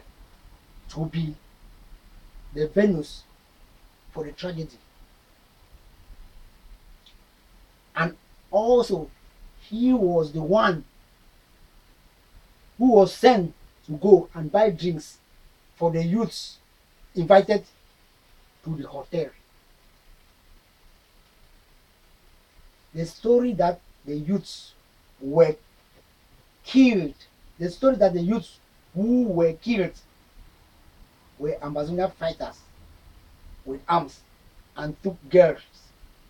to be the venues for the tragedy. And also, he was the one who was sent to go and buy drinks for the youths invited to the hotel. The story that the youths were killed, the story that the youths who were killed were Ambazonian fighters with arms and took girls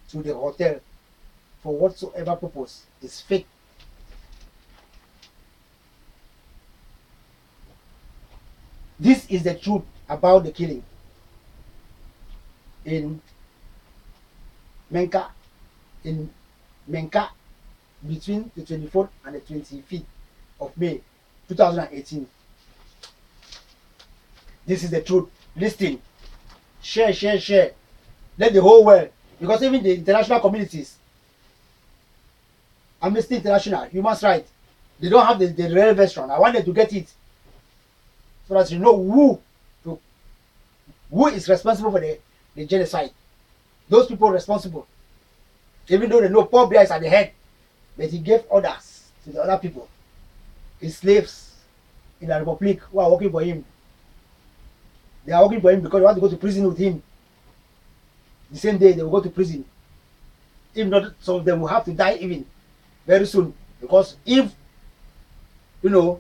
to the hotel for whatsoever purpose is fake. This is the truth about the killing in Menka, between the 24th and the 25th of May 2018. This is the truth. Listen, share. Let the whole world, because even the international communities, Amnesty International, human rights, they don't have the real version. I wanted to get it so that you know who is responsible for the genocide. Those people responsible. Even though they know Paul Biya is at the head, but he gave orders to the other people, his slaves in the Republic who are working for him. They are working for him because they want to go to prison with him. The same day they will go to prison. If not, some of them will have to die even very soon. Because if, the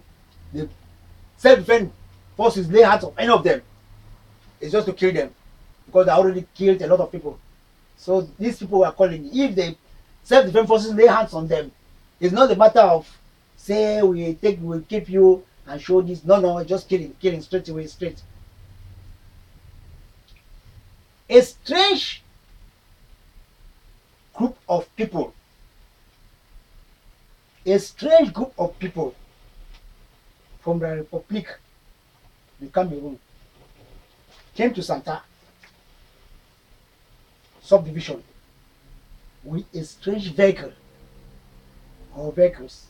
self-defense forces lay hands on any of them, it's just to kill them. Because they already killed a lot of people. So these people are calling, if the self-defense forces lay hands on them, it's not a matter of say we'll keep you and show this. No, just killing straight away, straight. A strange group of people, from the Republic, the Cameroon, came to Santa subdivision with a strange vehicle or vehicles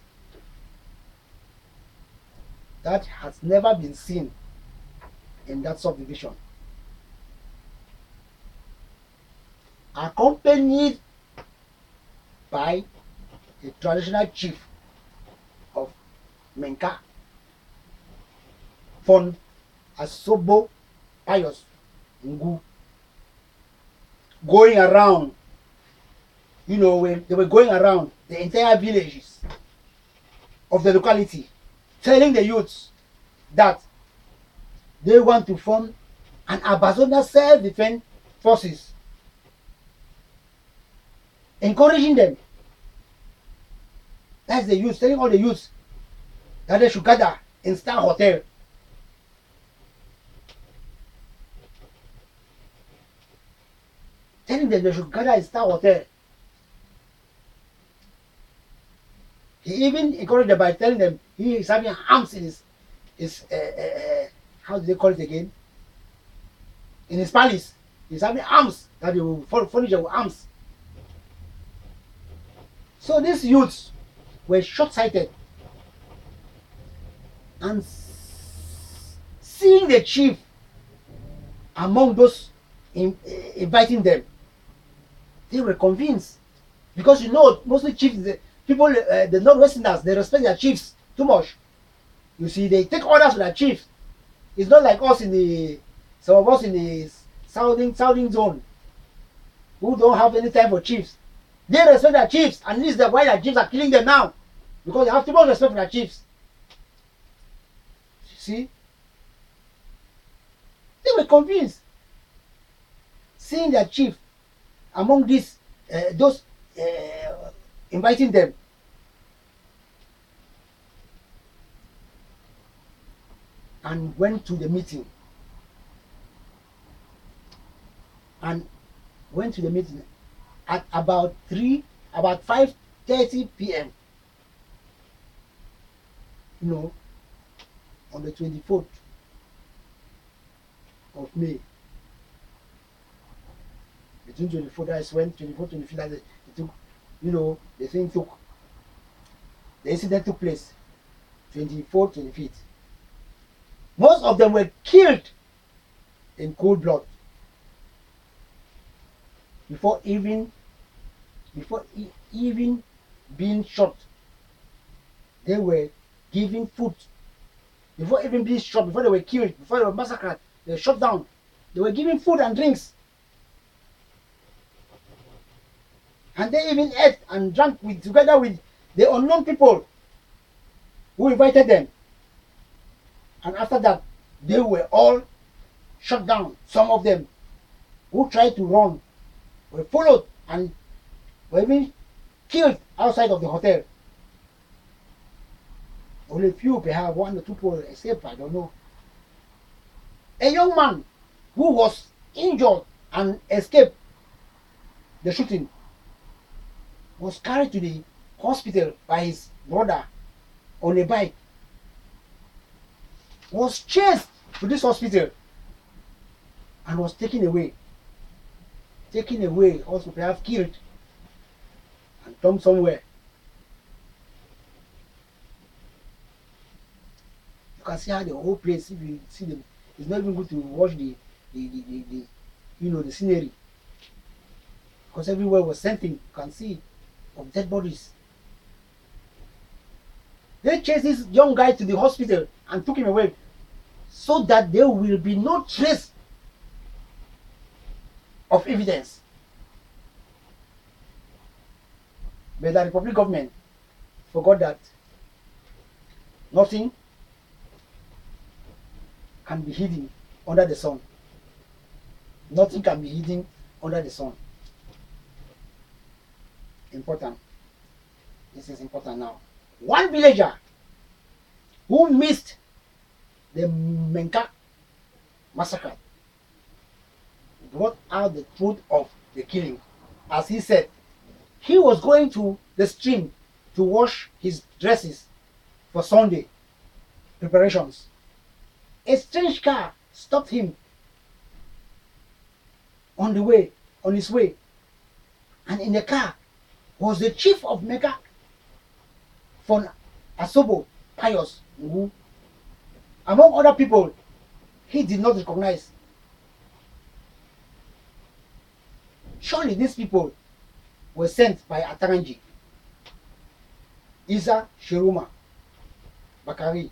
that has never been seen in that subdivision, accompanied by a traditional chief of Menka, Fon Asobo Pius Ngu, going around. You know, when they were going around the entire villages of the locality, telling the youths that they want to form an Ambazonian self-defense forces, encouraging them. That's the youth, telling all the youths that they should gather in Star Hotel. Telling them they should gather in Star Hotel. He even encouraged them by telling them he is having arms in his how do they call it again? In his palace. He's having arms that they will furnish with arms. So these youths were short-sighted and seeing the chief among those inviting them, they were convinced, because you know mostly chiefs, the people, the Northwesterners, they respect their chiefs too much. You see, they take orders from their chiefs. It's not like us in the, some of us in the southern zone who don't have any time for chiefs. They respect their chiefs, and this is why their chiefs are killing them now, because they have too much respect for their chiefs. You see, they were convinced, seeing their chief among these those inviting them. And went to the meeting. And went to the meeting at about 5:30 p.m. You know, on the 24th of May. Between 24, that is when 24, 25, that it took, you know, the incident took place 24, 25th. Most of them were killed in cold blood before even being shot. They were given food before even being shot, before they were killed, before they were massacred, they were shot down. They were given food and drinks, and they even ate and drank together with the unknown people who invited them. And after that, they were all shut down. Some of them who tried to run were followed and were even killed outside of the hotel. Only a few, perhaps 1 or 2 people escaped, I don't know. A young man who was injured and escaped the shooting was carried to the hospital by his brother on a bike, was chased to this hospital and was taken away, also perhaps killed and dumped somewhere. You can see how the whole place, if you see them, it's not even good to watch the you know, the scenery, because everywhere was something you can see of dead bodies. They chased this young guy to the hospital and took him away, so that there will be no trace of evidence. But the Republic government forgot that nothing can be hidden under the sun. Nothing can be hidden under the sun. Important. This is important now. One villager who missed the Menka massacre brought out the truth of the killing. As he said, he was going to the stream to wash his dresses for Sunday preparations. A strange car stopped him on the way, on his way. And in the car was the chief of Menka from Asobo, Pius Ngu. Among other people he did not recognize. Surely these people were sent by Ataranji, Isa Shiruma, Bakari,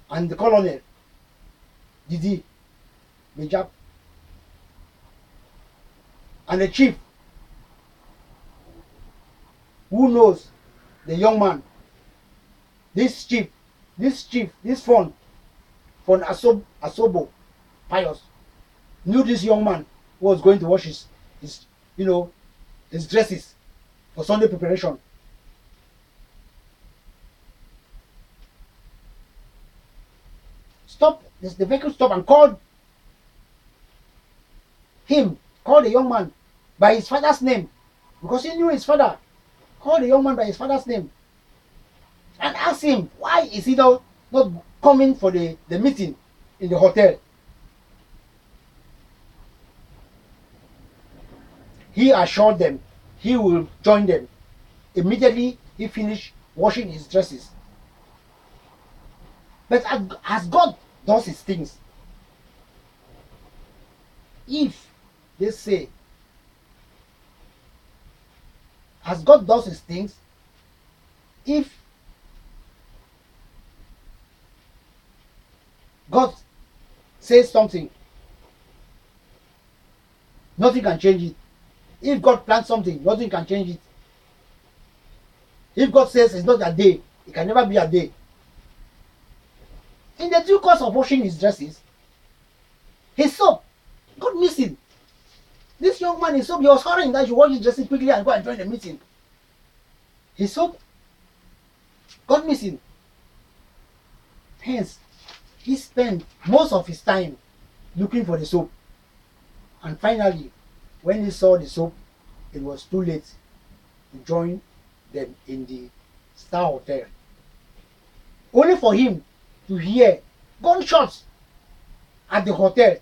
and the colonel, Didi Bijap, and the chief who knows the young man. This phone from Asobo, Pius, knew this young man who was going to wash his his dresses for Sunday preparation. The vehicle stopped and called the young man by his father's name, because he knew his father. Called the young man by his father's name and asked him why is he not coming for the meeting in the hotel. He assured them he will join them immediately he finished washing his dresses. But as God does his things, if they say, as God does his things, if God says something, nothing can change it. If God plans something, nothing can change it. If God says it's not a day, it can never be a day. In the due course of washing his dresses, his soap got missing. This young man, his soap, he was hurrying that he wash his dresses quickly and go and join the meeting. His soap got missing. Hence, he spent most of his time looking for the soap. And finally, when he saw the soap, it was too late to join them in the Star Hotel. Only for him to hear gunshots at the hotel,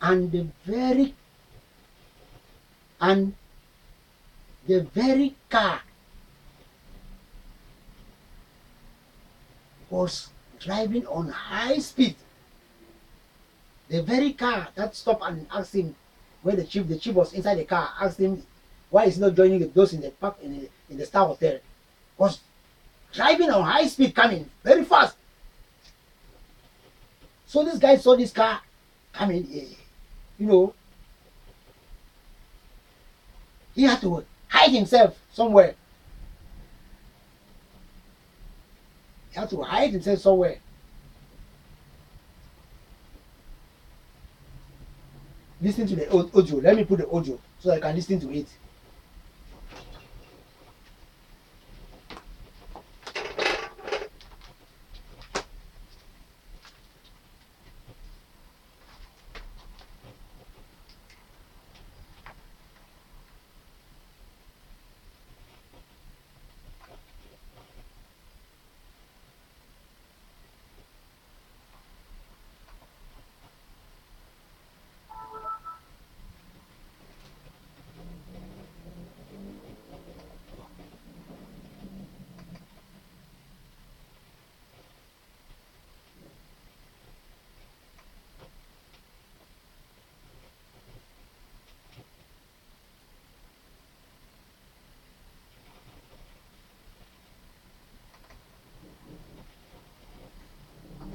and the very car was driving on high speed. The very car that stopped and asked him where the chief was inside the car, asked him why is he not joining those in the park in the Star Hotel, was driving on high speed, coming very fast. So this guy saw this car coming, he had to hide himself somewhere. He had to hide himself somewhere. Listen to the audio. Let me put the audio so I can listen to it.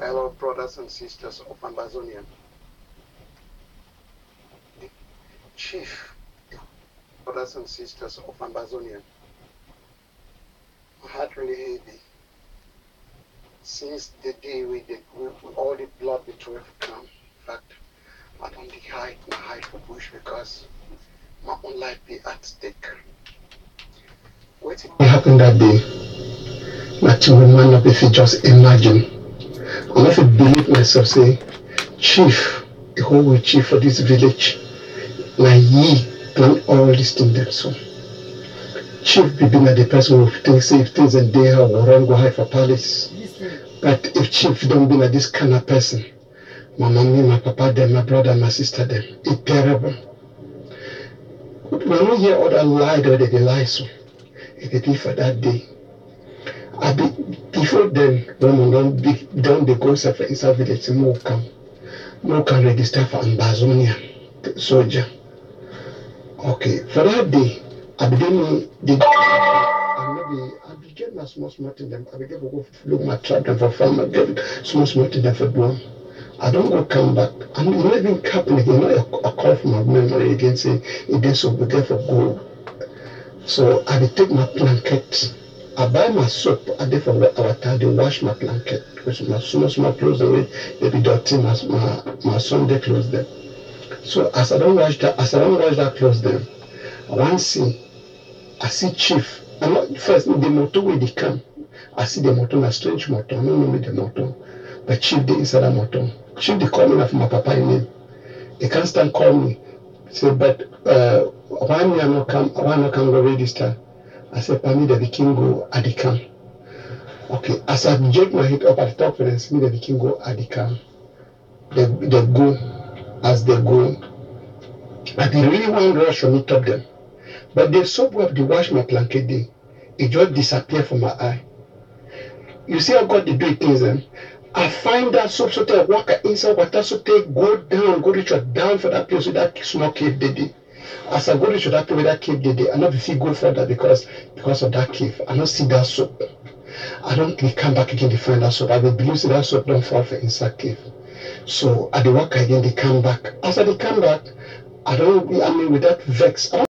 Hello, brothers and sisters of Ambazonian. The chief, brothers and sisters of Ambazonian, my heart really heavy since the day with all the blood between come. In fact, I don't hide for bush because my own life be at stake. What happened that day? Nothing man up if you just imagine. And if I believe myself, say, chief, the whole chief for this village, na ye plan all this thing them so. Chief be being the person who thinks say if things and they have run go high for palace. But if chief don't be like this kind of person, My mommy, my papa, them, my brother, my sister, them. It's terrible. When you hear all that lie, they lie so. It be for that day. I be before then, when don't they go for inside village, more can register for Ambazonian soldier. Okay, for that day, I be doing the I be get my small thing them. I be get go look my trap them for farm. I get small thing them for do. I don't go come back. I'm not even capping again. I call from my memory again saying it is so we get for go. So I will take my blanket. I buy my soap. I did for our time. They wash my blanket because my small clothes away. They be dirty. My Sunday clothes them. So as I don't wash that clothes them, one see I see chief. I'm not first the motor where they come. I see the motor, a strange motor. I don't know me the motor. But chief they inside that motor. Chief they call me from my papa name. They can't stand call me. Say, but why me I not come? Why not come go register? I said, Pami, the king go at the camp. Okay, as I jerk my head up at the top fence, me the king go at the camp. They go, as they go. I be really want rush for me top them. But the soap web they wash my blanket day. It just disappear from my eye. You see how God they do things then? I find that soap so they walk inside water so they go reach down for that place with that small cave they did. As I go reach that place with that cave they did, I not be go further because of that cave. I don't see that soap. I don't come back again to find that soap. I will believe that soap don't fall for inside cave. So at the work again they come back. As I they come back, I mean with that vex. I don't